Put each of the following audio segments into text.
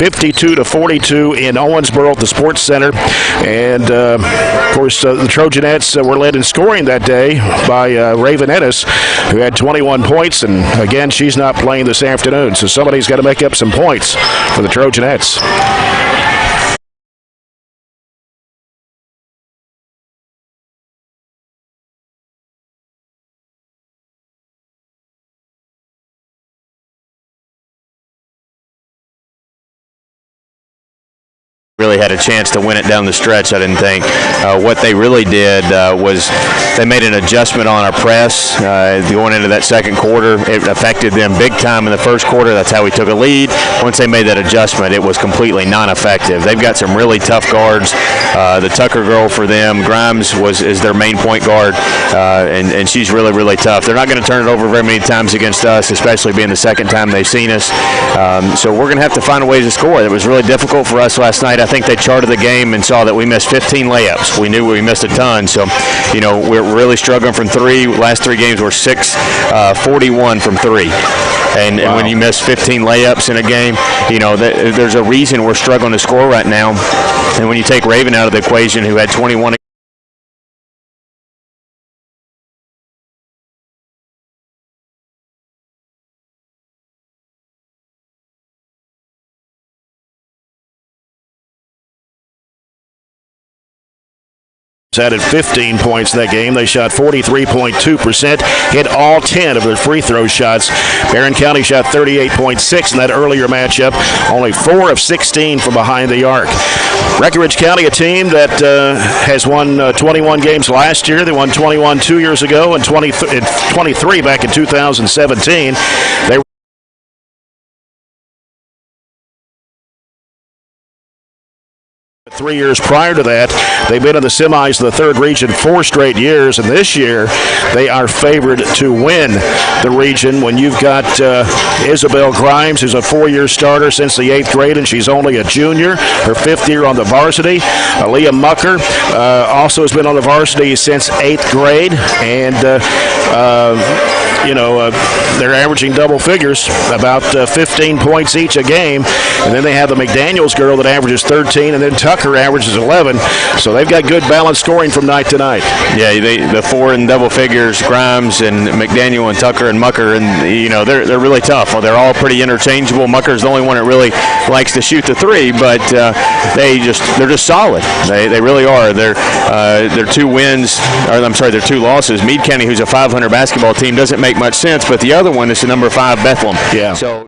52-42 in Owensboro at the Sports Center. And, of course, the Trojanettes were led in scoring that day by Raven Ennis, who had 21 points. And, again, she's not playing this afternoon, so somebody's got to make up some points for the Trojanettes. Really had a chance to win it down the stretch, I didn't think. What they really did was they made an adjustment on our press going into that second quarter. It affected them big time in the first quarter. That's how we took a lead. Once they made that adjustment, it was completely non-effective. They've got some really tough guards. The Tucker girl for them, Grimes, is their main point guard, and she's really, really tough. They're not going to turn it over very many times against us, especially being the second time they've seen us. So we're going to have to find a way to score. It was really difficult for us last night. I think they charted the game and saw that we missed 15 layups. We knew we missed a ton. So, we're really struggling from three. Last three games were 41 from three. And when you miss 15 layups in a game, there's a reason we're struggling to score right now. And when you take Raven out of the equation, who had 21. Added 15 points in that game. They shot 43.2%, hit all 10 of their free throw shots. Barren County shot 38.6 in that earlier matchup, only 4 of 16 from behind the arc. Breckinridge County, a team that has won 21 games last year. They won 21 2 years ago and 23 back in 2017. They 3 years prior to that, they've been in the semis of the third region 4 straight years, and this year they are favored to win the region when you've got Isabel Grimes, who's a 4-year starter since the 8th grade, and she's only a junior, her 5th year on the varsity. Aaliyah Mucker also has been on the varsity since 8th grade, and they're averaging double figures, about 15 points each a game. And then they have the McDaniels girl that averages 13, and then Tucker averages 11. So they've got good balanced scoring from night to night. Yeah, the 4 in double figures, Grimes and McDaniel and Tucker and Mucker, and they're really tough. Well, they're all pretty interchangeable. Mucker's the only one that really likes to shoot the 3, but they're just solid. They really are. Their 2 wins, or I'm sorry, their 2 losses. Meade County, who's a 500 basketball team, doesn't make much sense, but the other one is the number 5 Bethlehem. Yeah. So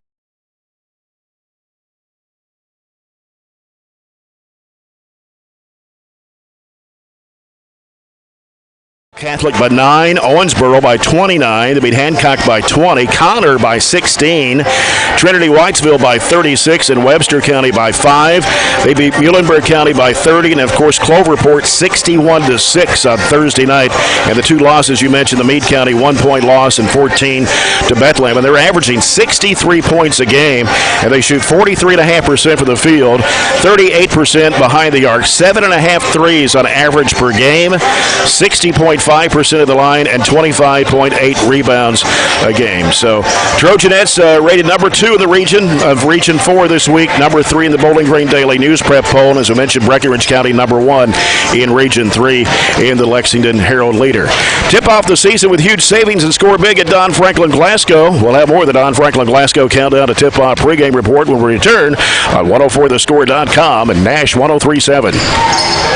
Catholic by 9, Owensboro by 29, they beat Hancock by 20, Connor by 16, Trinity Whitesville by 36, and Webster County by 5. They beat Muhlenberg County by 30, and of course Cloverport 61-6 on Thursday night. And the 2 losses you mentioned, the Meade County 1-point loss and 14 to Bethlehem, and they're averaging 63 points a game, and they shoot 43.5% from the field, 38% behind the arc, 7.5 threes on average per game, 60.5% of the line, and 25.8 rebounds a game. So Trojanettes rated number 2 in the region of Region 4 this week, number 3 in the Bowling Green Daily News Prep poll, and as I mentioned, Breckinridge County number 1 in Region 3 in the Lexington Herald Leader. Tip off the season with huge savings and score big at Don Franklin Glasgow. We'll have more of the Don Franklin Glasgow countdown to tip-off pregame report when we return on 104thescore.com and Nash 103.7.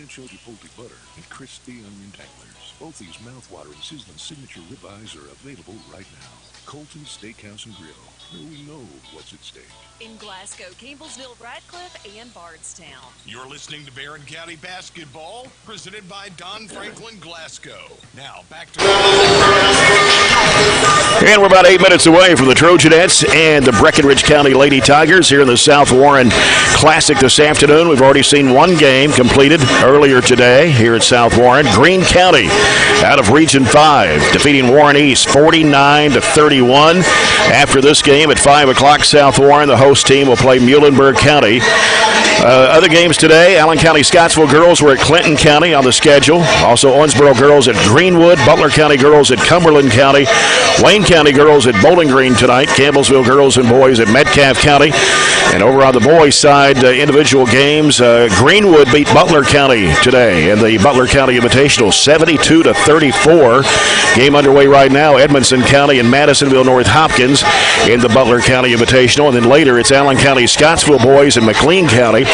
rancho chipotle butter, and crispy onion tanglers. Both these mouth-watering sizzling signature ribeyes are available right now. Colton's Steakhouse and Grill, where we know what's at stake. In Glasgow, Campbellsville, Radcliffe, and Bardstown. You're listening to Barren County Basketball, presented by Don Franklin Glasgow. Now, back to... And we're about 8 minutes away from the Trojanettes and the Breckinridge County Lady Tigers here in the South Warren Classic this afternoon. We've already seen one game completed earlier today here at South Warren. Greene County out of Region 5, defeating Warren East 49-31. After this game at 5 o'clock, South Warren, the host team, will play Muhlenberg County. Other games today, Allen County Scottsville girls were at Clinton County on the schedule. Also, Owensboro girls at Greenwood, Butler County girls at Cumberland County, Wayne County girls at Bowling Green tonight, Campbellsville girls and boys at Metcalfe County. And over on the boys' side, individual games, Greenwood beat Butler County today in the Butler County Invitational, 72-34. Game underway right now, Edmondson County and Madisonville North Hopkins in the Butler County Invitational. And then later, it's Allen County Scottsville boys and McLean County.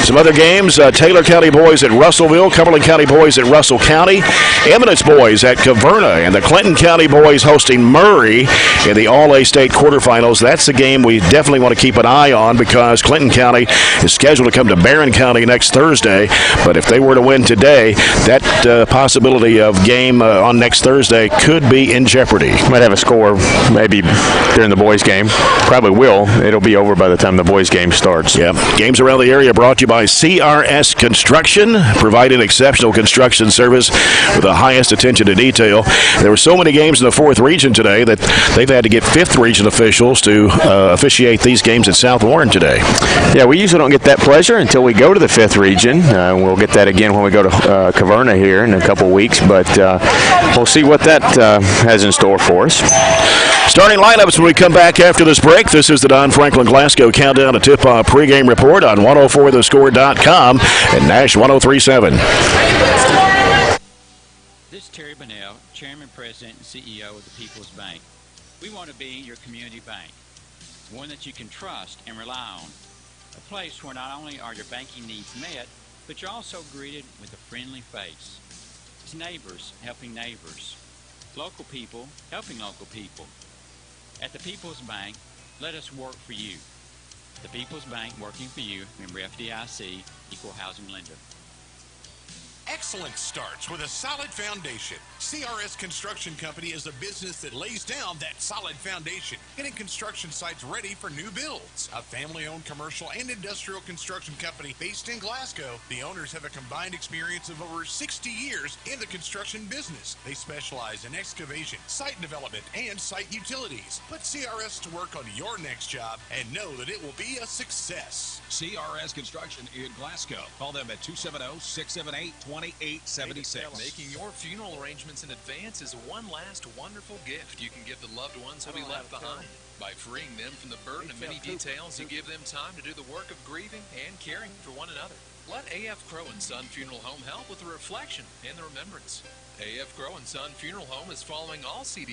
Some other games, Taylor County boys at Russellville, Cumberland County boys at Russell County, Eminence boys at Caverna, and the Clinton County boys hosting Murray in the All-A-State quarterfinals. That's the game we definitely want to keep an eye on because Clinton County is scheduled to come to Barren County next Thursday. But if they were to win today, that possibility of game on next Thursday could be in jeopardy. Might have a score maybe during the boys' game. Probably will. It'll be over by the time the boys' game starts. Yeah. Games around the area brought to you by CRS Construction, providing exceptional construction service with the highest attention to detail. There were so many games in the 4th region today that they've had to get 5th region officials to officiate these games at South Warren today. Yeah, we usually don't get that pleasure until we go to the 5th region. We'll get that again when we go to Caverna here in a couple weeks, but we'll see what that has in store for us. Starting lineups when we come back after this break. This is the Don Franklin Glasgow Countdown to Tip-Off pregame report on 104thescore.com and Nash 103.7. This is Terry Bunnell, Chairman, President, and CEO of the People's Bank. We want to be your community bank, one that you can trust and rely on, a place where not only are your banking needs met, but you're also greeted with a friendly face. It's neighbors helping neighbors, local people helping local people. At the People's Bank, let us work for you. The People's Bank, working for you, member FDIC, equal housing lender. Excellence starts with a solid foundation. CRS Construction Company is a business that lays down that solid foundation, getting construction sites ready for new builds. A family-owned commercial and industrial construction company based in Glasgow, the owners have a combined experience of over 60 years in the construction business. They specialize in excavation, site development, and site utilities. Put CRS to work on your next job and know that it will be a success. CRS Construction in Glasgow. Call them at 270-678-2876. Making your funeral arrangements in advance is one last wonderful gift you can give the loved ones who'll be left behind. By freeing them from the burden of many details, you give them time to do the work of grieving and caring for one another. Let A.F. Crow & Son Funeral Home help with the reflection and the remembrance. A.F. Crow & Son Funeral Home is following all CDC